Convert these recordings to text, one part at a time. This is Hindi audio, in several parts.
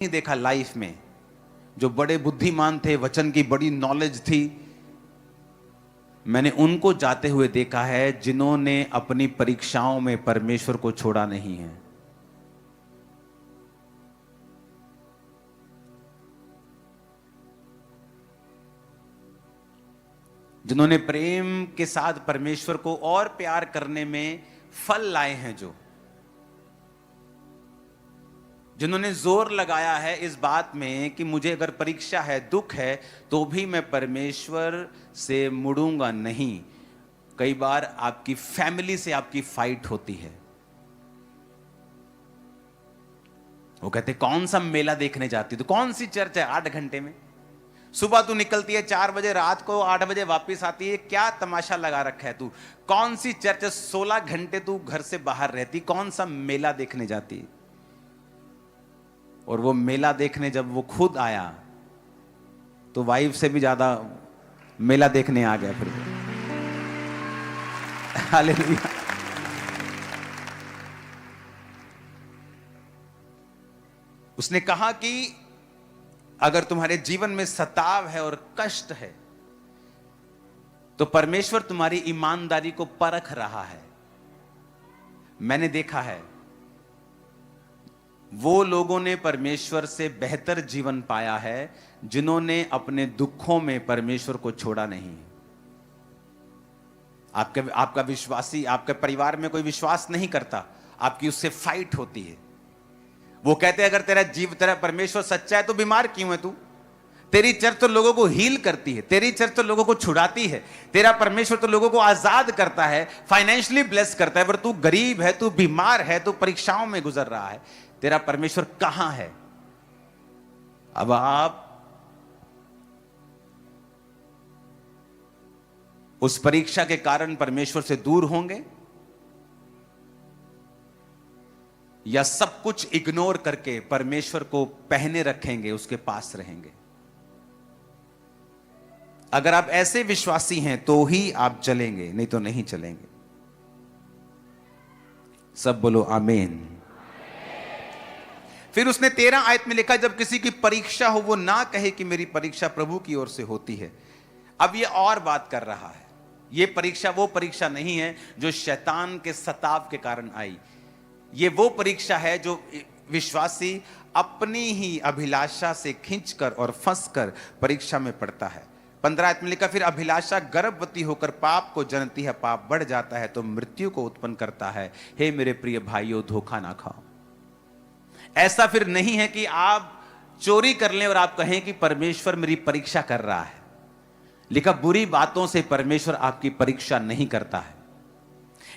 नहीं देखा लाइफ में, जो बड़े बुद्धिमान थे, वचन की बड़ी नॉलेज थी, मैंने उनको जाते हुए देखा है जिन्होंने अपनी परीक्षाओं में परमेश्वर को छोड़ा नहीं है। जिन्होंने प्रेम के साथ परमेश्वर को और प्यार करने में फल लाए हैं, जिन्होंने जोर लगाया है इस बात में कि मुझे अगर परीक्षा है, दुख है, तो भी मैं परमेश्वर से मुड़ूंगा नहीं। कई बार आपकी फैमिली से आपकी फाइट होती है। वो कहते कौन सा मेला देखने जाती, तो कौन सी चर्च है 8 घंटे में, सुबह तू निकलती है 4 बजे, रात को 8 बजे वापस आती है, क्या तमाशा लगा रखा है तू, कौन सी चर्च, 16 घंटे तू घर से बाहर रहती, कौन सा मेला देखने जाती है। और वो मेला देखने जब वो खुद आया तो वाइफ से भी ज्यादा मेला देखने आ गया। फिर हालेलुया। उसने कहा कि अगर तुम्हारे जीवन में सताव है और कष्ट है तो परमेश्वर तुम्हारी ईमानदारी को परख रहा है। मैंने देखा है वो लोगों ने परमेश्वर से बेहतर जीवन पाया है जिन्होंने अपने दुखों में परमेश्वर को छोड़ा नहीं। आपका विश्वासी, आपके परिवार में कोई विश्वास नहीं करता, आपकी उससे फाइट होती है। वो कहते हैं अगर तेरा परमेश्वर सच्चा है तो बीमार क्यों है तू, तेरी चर्च तो लोगों को हील करती है, तेरी चर्च तो लोगों को छुड़ाती है, तेरा परमेश्वर तो लोगों को आजाद करता है, फाइनेंशियली ब्लेस करता है, पर तू गरीब है, तू बीमार है, तू परीक्षाओं में गुजर रहा है, तेरा परमेश्वर कहां है। अब आप उस परीक्षा के कारण परमेश्वर से दूर होंगे या सब कुछ इग्नोर करके परमेश्वर को पहने रखेंगे, उसके पास रहेंगे। अगर आप ऐसे विश्वासी हैं तो ही आप चलेंगे, नहीं तो नहीं चलेंगे। सब बोलो आमीन। फिर उसने 13 आयत में लिखा, जब किसी की परीक्षा हो वो ना कहे कि मेरी परीक्षा प्रभु की ओर से होती है। अब ये और बात कर रहा है, ये परीक्षा वो परीक्षा नहीं है जो शैतान के सताव के कारण आई। ये वो परीक्षा है जो विश्वासी अपनी ही अभिलाषा से खींचकर और फंसकर परीक्षा में पड़ता है। 15 आयत में लिखा, फिर अभिलाषा गर्भवती होकर पाप को जनती है, पाप बढ़ जाता है तो मृत्यु को उत्पन्न करता है। हे मेरे प्रिय भाइयों, धोखा ना खाओ। ऐसा फिर नहीं है कि आप चोरी कर लें और आप कहें कि परमेश्वर मेरी परीक्षा कर रहा है। लिखा, बुरी बातों से परमेश्वर आपकी परीक्षा नहीं करता है।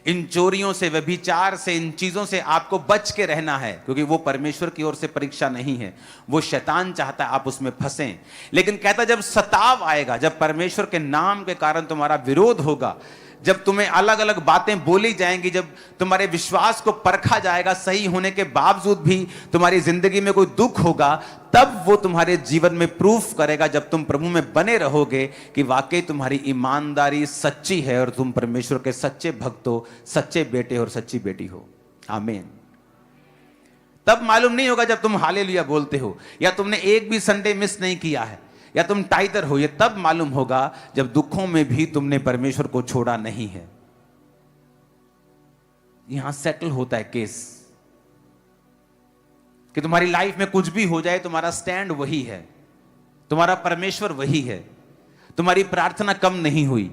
इन चोरियों से, व्यभिचार से, इन चीजों से आपको बच के रहना है, क्योंकि वो परमेश्वर की ओर से परीक्षा नहीं है, वो शैतान चाहता है आप उसमें फंसें। लेकिन कहता जब सताव आएगा, जब परमेश्वर के नाम के कारण तुम्हारा विरोध होगा, जब तुम्हें अलग अलग बातें बोली जाएंगी, जब तुम्हारे विश्वास को परखा जाएगा, सही होने के बावजूद भी तुम्हारी जिंदगी में कोई दुख होगा, तब वो तुम्हारे जीवन में प्रूफ करेगा, जब तुम प्रभु में बने रहोगे, कि वाकई तुम्हारी ईमानदारी सच्ची है और तुम परमेश्वर के सच्चे भक्त हो, सच्चे बेटे और सच्ची बेटी हो। आमीन। तब मालूम नहीं होगा जब तुम हालेलुया बोलते हो, या तुमने एक भी संडे मिस नहीं किया है, या तुम टाइटर हो, ये तब मालूम होगा जब दुखों में भी तुमने परमेश्वर को छोड़ा नहीं है। यहां सेटल होता है केस कि तुम्हारी लाइफ में कुछ भी हो जाए, तुम्हारा स्टैंड वही है, तुम्हारा परमेश्वर वही है। तुम्हारी प्रार्थना कम नहीं हुई,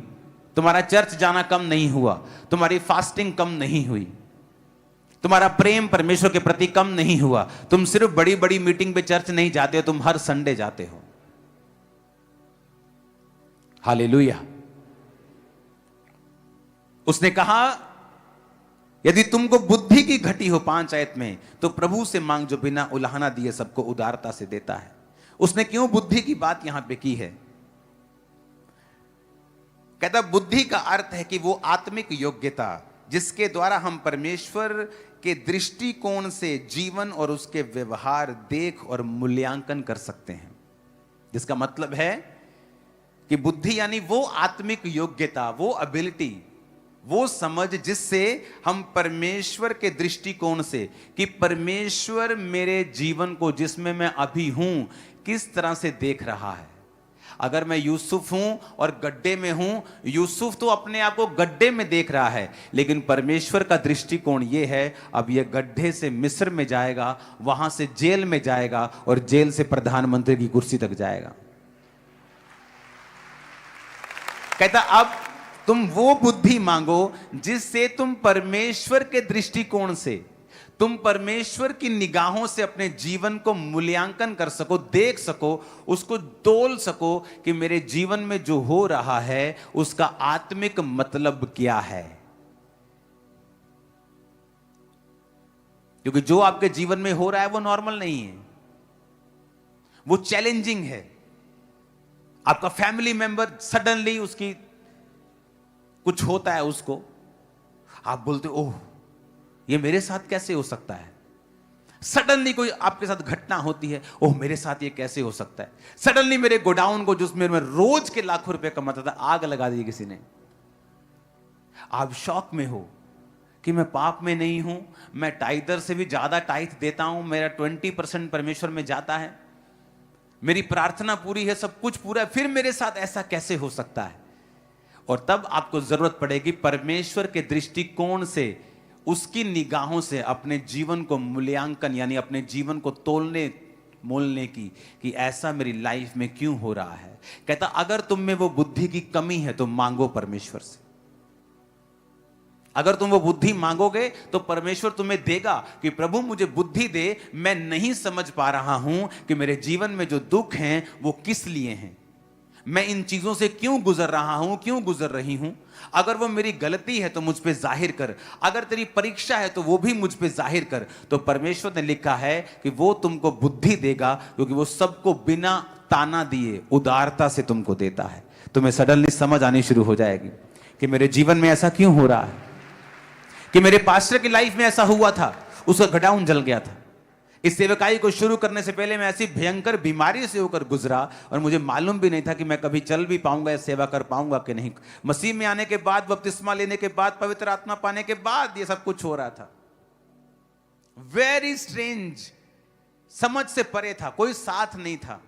तुम्हारा चर्च जाना कम नहीं हुआ, तुम्हारी फास्टिंग कम नहीं हुई, तुम्हारा प्रेम परमेश्वर के प्रति कम नहीं हुआ। तुम सिर्फ बड़ी बड़ी मीटिंग पे चर्च नहीं जाते हो, तुम हर संडे जाते हो। हालेलुया। उसने कहा यदि तुमको बुद्धि की घटी हो, 5 आयत में, तो प्रभु से मांग जो बिना उलाहना दिए सबको उदारता से देता है। उसने क्यों बुद्धि की बात यहां पे की है? कहता बुद्धि का अर्थ है कि वो आत्मिक योग्यता जिसके द्वारा हम परमेश्वर के दृष्टिकोण से जीवन और उसके व्यवहार देख और मूल्यांकन कर सकते हैं। जिसका मतलब है कि बुद्धि यानी वो आत्मिक योग्यता, वो एबिलिटी वो समझ जिससे हम परमेश्वर के दृष्टिकोण से, कि परमेश्वर मेरे जीवन को जिसमें मैं अभी हूं किस तरह से देख रहा है। अगर मैं यूसुफ हूं और गड्ढे में हूं, यूसुफ तो अपने आप को गड्ढे में देख रहा है, लेकिन परमेश्वर का दृष्टिकोण यह है, अब यह गड्ढे से मिस्र में जाएगा, वहां से जेल में जाएगा और जेल से प्रधानमंत्री की कुर्सी तक जाएगा। कहता अब तुम वो बुद्धि मांगो जिससे तुम परमेश्वर के दृष्टिकोण से, तुम परमेश्वर की निगाहों से अपने जीवन को मूल्यांकन कर सको, देख सको, उसको तोल सको कि मेरे जीवन में जो हो रहा है उसका आत्मिक मतलब क्या है। क्योंकि जो आपके जीवन में हो रहा है वो नॉर्मल नहीं है, वो चैलेंजिंग है। आपका फैमिली मेंबर सडनली उसकी कुछ होता है, उसको आप बोलते ओह ये मेरे साथ कैसे हो सकता है। सडनली कोई आपके साथ घटना होती है, ओह मेरे साथ ये कैसे हो सकता है। सडनली मेरे गोडाउन को जिसमें मैं रोज के लाखों रुपए कमाता था, आग लगा दी किसी ने। आप शॉक में हो कि मैं पाप में नहीं हूं, मैं टाइदर से भी ज्यादा टाइथ देता हूं, मेरा 20% परमेश्वर में जाता है, मेरी प्रार्थना पूरी है, सब कुछ पूरा है, फिर मेरे साथ ऐसा कैसे हो सकता है। और तब आपको जरूरत पड़ेगी परमेश्वर के दृष्टिकोण से, उसकी निगाहों से अपने जीवन को मूल्यांकन यानी अपने जीवन को तोलने मोलने की, कि ऐसा मेरी लाइफ में क्यों हो रहा है। कहता अगर तुम में वो बुद्धि की कमी है तो मांगो परमेश्वर से। अगर तुम वो बुद्धि मांगोगे तो परमेश्वर तुम्हें देगा कि प्रभु मुझे बुद्धि दे, मैं नहीं समझ पा रहा हूं कि मेरे जीवन में जो दुख हैं वो किस लिए हैं, मैं इन चीजों से क्यों गुजर रहा हूं, क्यों गुजर रही हूं। अगर वो मेरी गलती है तो मुझ पे जाहिर कर, अगर तेरी परीक्षा है तो वो भी मुझ पे जाहिर कर। तो परमेश्वर ने लिखा है कि वो तुमको बुद्धि देगा, क्योंकि वो सबको बिना ताना दिए उदारता से तुमको देता है। तुम्हें सडनली समझ आनी शुरू हो जाएगी कि मेरे जीवन में ऐसा क्यों हो रहा है, कि मेरे पास्टर की लाइफ में ऐसा हुआ था, उसका गोडाउन जल गया था। इस सेवकाई को शुरू करने से पहले मैं ऐसी भयंकर बीमारी से होकर गुजरा और मुझे मालूम भी नहीं था कि मैं कभी चल भी पाऊंगा या सेवा कर पाऊंगा कि नहीं। मसीह में आने के बाद, बपतिस्मा लेने के बाद, पवित्र आत्मा पाने के बाद ये सब कुछ हो रहा था। वेरी स्ट्रेंज, समझ से परे था, कोई साथ नहीं था।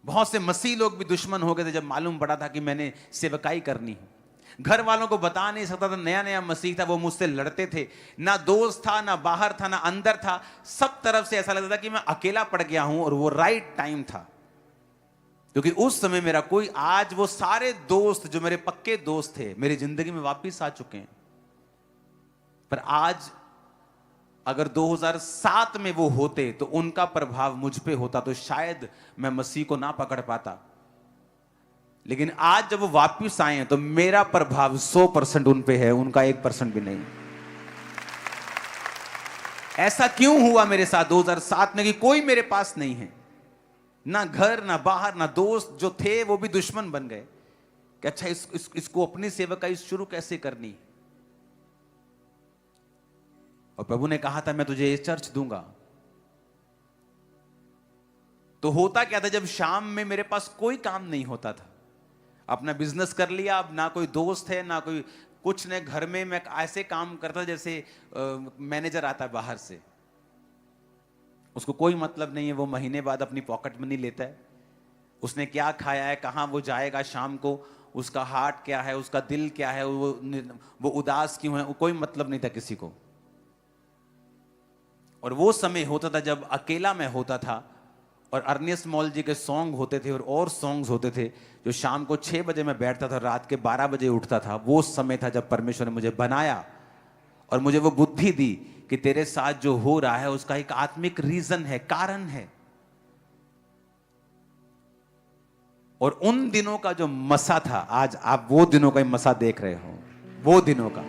बहुत से मसीह लोग भी दुश्मन हो गए थे जब मालूम पड़ा था कि मैंने सेवकाई करनी है। घर वालों को बता नहीं सकता था, नया नया मसीह था, वो मुझसे लड़ते थे। ना दोस्त था, ना बाहर था, ना अंदर था, सब तरफ से ऐसा लगता था कि मैं अकेला पड़ गया हूं। और वो राइट टाइम था, क्योंकि उस समय मेरा कोई, आज वो सारे दोस्त जो मेरे पक्के दोस्त थे मेरी जिंदगी में वापस आ चुके हैं। पर आज अगर 2007 में वो होते तो उनका प्रभाव मुझ पे होता, तो शायद मैं मसीह को ना पकड़ पाता। लेकिन आज जब वो वापस आए हैं तो मेरा प्रभाव 100% उन पे है, उनका 1% भी नहीं। ऐसा क्यों हुआ मेरे साथ 2007 में कि कोई मेरे पास नहीं है, ना घर, ना बाहर, ना दोस्त। जो थे वो भी दुश्मन बन गए कि अच्छा इसको अपनी सेवकाई शुरू कैसे करनी। और प्रभु ने कहा था मैं तुझे ये चर्च दूंगा। तो होता क्या था, जब शाम में मेरे पास कोई काम नहीं होता था, अपना बिजनेस कर लिया, अब ना कोई दोस्त है ना कोई कुछ, ने घर में मैं ऐसे काम करता जैसे मैनेजर आता है बाहर से, उसको कोई मतलब नहीं है, वो महीने बाद अपनी पॉकेट मनी लेता है, उसने क्या खाया है, कहां वो जाएगा शाम को, उसका हार्ट क्या है, उसका दिल क्या है, वो उदास क्यों है, कोई मतलब नहीं था किसी को। और वो समय होता था जब अकेला मैं होता था और अर्नियस मॉल जी के सॉन्ग होते थे और सॉन्ग्स होते थे, जो शाम को 6 बजे मैं बैठता था, रात के 12 बजे उठता था। वो समय था जब परमेश्वर ने मुझे बनाया और मुझे वो बुद्धि दी कि तेरे साथ जो हो रहा है उसका एक आत्मिक रीजन है, कारण है। और उन दिनों का जो मसा था, आज आप वो दिनों का मसा देख रहे हो, वो दिनों का।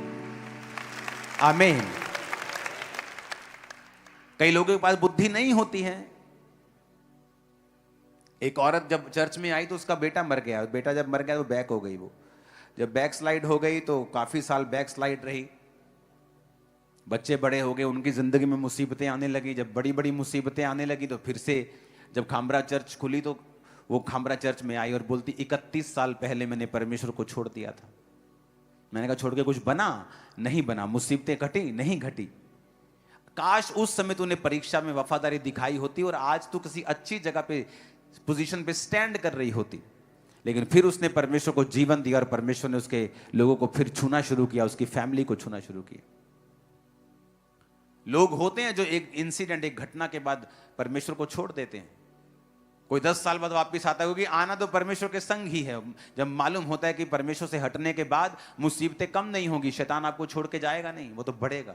आमीन। कई लोगों के पास बुद्धि नहीं होती है। एक औरत जब चर्च में आई तो उसका बेटा मर गया, बेटा जब मर गया तो बैक हो गई। वो जब बैक स्लाइड हो गई तो काफी साल बैक स्लाइड रही, बच्चे बड़े हो गए, उनकी जिंदगी में मुसीबतें आने लगी। जब बड़ी बड़ी मुसीबतें आने लगी तो फिर से जब खामरा चर्च खुली तो वो खामरा चर्च में आई और बोलती 31 साल पहले मैंने परमेश्वर को छोड़ दिया था। मैंने कहा छोड़ के कुछ बना? नहीं बना। मुसीबतें घटी? नहीं घटी। काश उस समय तूने परीक्षा में वफादारी दिखाई होती और आज तू किसी अच्छी जगह पे, पोजीशन पे स्टैंड कर रही होती। लेकिन फिर उसने परमेश्वर को जीवन दिया और परमेश्वर ने उसके लोगों को फिर छूना शुरू किया, उसकी फैमिली को छूना शुरू किया। लोग होते हैं जो एक इंसिडेंट, एक घटना के बाद परमेश्वर को छोड़ देते हैं। कोई 10 साल बाद वापस आता है, क्योंकि आना तो परमेश्वर के संग ही है। जब मालूम होता है कि परमेश्वर से हटने के बाद मुसीबतें कम नहीं होगी, शैतान आपको छोड़ के जाएगा नहीं, वो तो बढ़ेगा।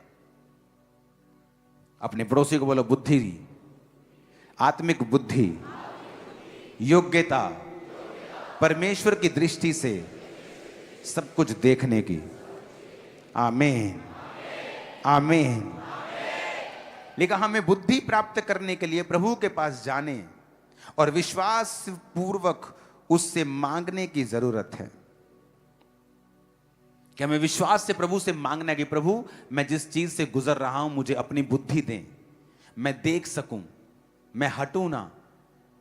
अपने पड़ोसी को बोलो बुद्धि, आत्मिक बुद्धि, योग्यता, परमेश्वर की दृष्टि से सब कुछ देखने की। आमीन, आमीन। लेकिन हमें बुद्धि प्राप्त करने के लिए प्रभु के पास जाने और विश्वास पूर्वक उससे मांगने की जरूरत है। कि हमें विश्वास से प्रभु से मांगना है कि प्रभु मैं जिस चीज से गुजर रहा हूं मुझे अपनी बुद्धि दें, मैं देख सकूं, मैं हटूं ना।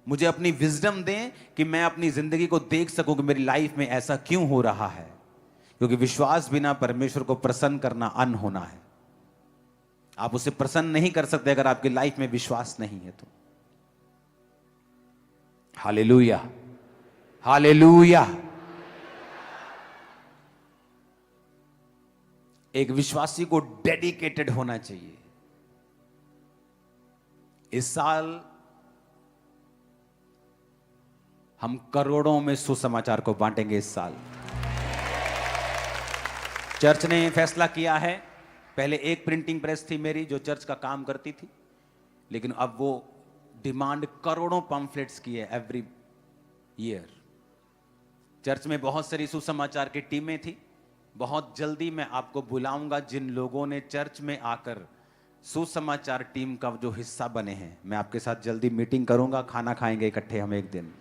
मुझे अपनी विजडम दें कि मैं अपनी जिंदगी को देख सकूं कि मेरी लाइफ में ऐसा क्यों हो रहा है। क्योंकि विश्वास बिना परमेश्वर को प्रसन्न करना अनहोना है। आप उसे प्रसन्न नहीं कर सकते अगर आपकी लाइफ में विश्वास नहीं है तो। Hallelujah, hallelujah. एक विश्वासी को डेडिकेटेड होना चाहिए। इस साल हम करोड़ों में सुसमाचार को बांटेंगे। इस साल चर्च ने फैसला किया है। पहले एक प्रिंटिंग प्रेस थी मेरी जो चर्च का काम करती थी, लेकिन अब वो डिमांड करोड़ों पम्फलेट्स की है एवरी ईयर। चर्च में बहुत सारी सुसमाचार की टीमें थी। बहुत जल्दी मैं आपको बुलाऊंगा जिन लोगों ने चर्च में आकर सुसमाचार टीम का जो हिस्सा बने हैं। मैं आपके साथ जल्दी मीटिंग करूंगा, खाना खाएंगे इकट्ठे हम एक दिन।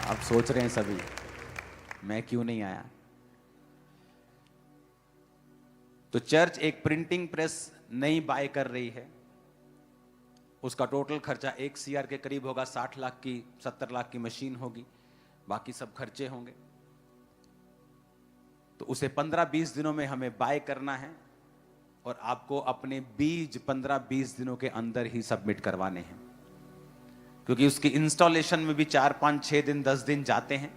अब सोच रहे हैं सभी मैं क्यों नहीं आया। तो चर्च एक प्रिंटिंग प्रेस नई बाय कर रही है। उसका टोटल खर्चा 1 CR के करीब होगा। 60 लाख की, 70 लाख की मशीन होगी, बाकी सब खर्चे होंगे। तो उसे 15-20 दिनों में हमें बाय करना है और आपको अपने बीज 15-20 दिनों के अंदर ही सबमिट करवाने हैं। क्योंकि उसकी इंस्टॉलेशन में भी 4-5-6 दिन 10 दिन जाते हैं।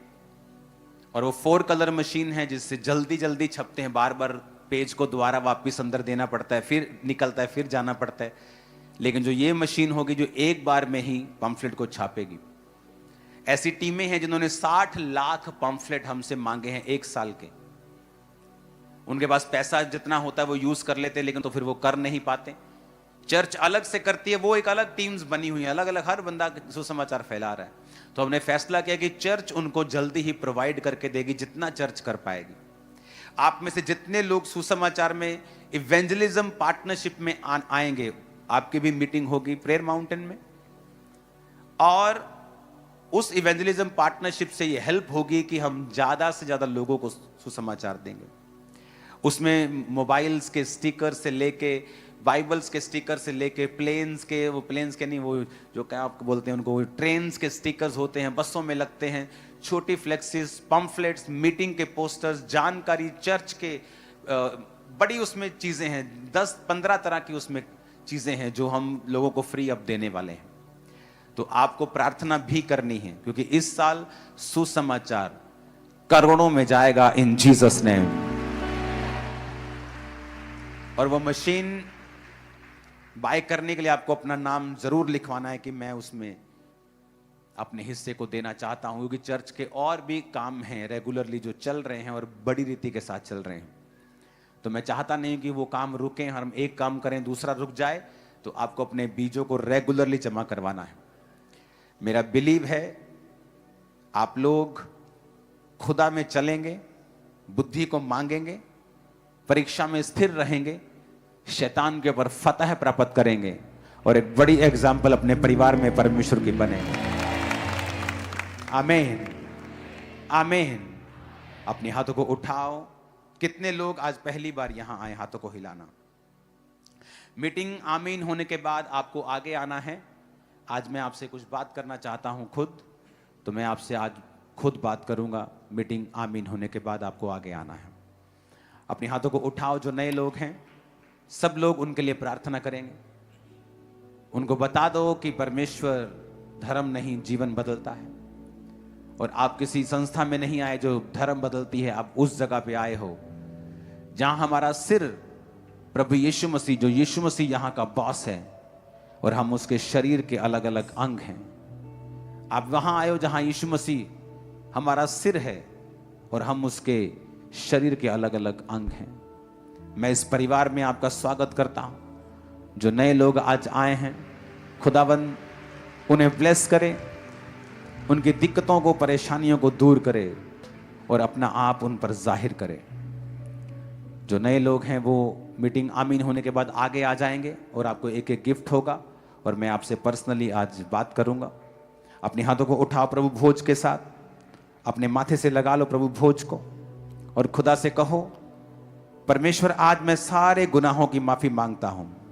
और वो 4 कलर मशीन है जिससे जल्दी जल्दी छपते हैं। बार बार पेज को दोबारा वापस अंदर देना पड़ता है, फिर निकलता है, फिर जाना पड़ता है। लेकिन जो ये मशीन होगी जो एक बार में ही पंफलेट को छापेगी। ऐसी टीमें हैं जिन्होंने 60 लाख पंफलेट हमसे मांगे हैं 1 साल के। उनके पास पैसा जितना होता है वो यूज कर लेते हैं, लेकिन तो फिर वो कर नहीं पाते। चर्च अलग से करती है, वो एक अलग टीम्स बनी हुई है, अलग अलग हर बंदा सुसमाचार फैला रहा है। तो हमने फैसला किया कि चर्च उनको जल्दी ही प्रोवाइड करके देगी जितना चर्च कर पाएगी। आप में से जितने लोग सुसमाचार में इवेंजलिज्म पार्टनरशिप में आएंगे, आपकी भी मीटिंग होगी प्रेयर माउंटेन में। और उस इवेंजलिज्म पार्टनरशिप से ये हेल्प होगी कि हम ज्यादा से ज्यादा लोगों को सुसमाचार देंगे। उसमें मोबाइल्स के स्टिकर से लेके, बाइबल्स के स्टिकर से लेके, प्लेन्स के, वो प्लेन्स के नहीं, वो जो क्या आपको बोलते हैं उनको, ट्रेन्स के स्टिकर्स होते हैं, बसों में लगते हैं, छोटी फ्लेक्सिस, पम्फलेट्स, मीटिंग के पोस्टर्स, जानकारी, चर्च के बड़ी उसमें चीजें हैं। 10-15 तरह की उसमें चीजें हैं जो हम लोगों को फ्री अब देने वाले हैं। तो आपको प्रार्थना भी करनी है क्योंकि इस साल सुसमाचार करोड़ों में जाएगा इन जीसस नेम। और वो मशीन बाय करने के लिए आपको अपना नाम जरूर लिखवाना है कि मैं उसमें अपने हिस्से को देना चाहता हूं। क्योंकि चर्च के और भी काम हैं रेगुलरली जो चल रहे हैं और बड़ी रीति के साथ चल रहे हैं। तो मैं चाहता नहीं कि वो काम रुकें, हम एक काम करें दूसरा रुक जाए। तो आपको अपने बीजों को रेगुलरली जमा करवाना है। मेरा बिलीव है आप लोग खुदा में चलेंगे, बुद्धि को मांगेंगे, परीक्षा में स्थिर रहेंगे, शैतान के ऊपर फतह प्राप्त करेंगे और एक बड़ी एग्जाम्पल अपने परिवार में परमेश्वर की बनेंगे। आमीन, आमीन। अपने हाथों को उठाओ। कितने लोग आज पहली बार यहां आए? हाथों को हिलाना। मीटिंग आमीन होने के बाद आपको आगे आना है। आज मैं आपसे कुछ बात करना चाहता हूं खुद। तो मैं आपसे आज खुद बात करूंगा। मीटिंग आमीन होने के बाद आपको आगे आना है। अपने हाथों को उठाओ। जो नए लोग हैं सब लोग उनके लिए प्रार्थना करेंगे। उनको बता दो कि परमेश्वर धर्म नहीं जीवन बदलता है, और आप किसी संस्था में नहीं आए जो धर्म बदलती है। आप उस जगह पे आए हो जहां हमारा सिर प्रभु यीशु मसीह, जो यीशु मसीह यहां का बॉस है और हम उसके शरीर के अलग अलग अंग हैं। आप वहां आए हो जहां यीशु मसीह हमारा सिर है और हम उसके शरीर के अलग अलग अंग हैं। मैं इस परिवार में आपका स्वागत करता हूं। जो नए लोग आज आए हैं, खुदावंद उन्हें ब्लेस करे, उनकी दिक्कतों को, परेशानियों को दूर करे और अपना आप उन पर जाहिर करे। जो नए लोग हैं वो मीटिंग आमीन होने के बाद आगे आ जाएंगे और आपको एक एक गिफ्ट होगा और मैं आपसे पर्सनली आज बात करूंगा। अपने हाथों को उठाओ प्रभु भोज के साथ, अपने माथे से लगा लो प्रभु भोज को और खुदा से कहो, परमेश्वर आज मैं सारे गुनाहों की माफी मांगता हूं।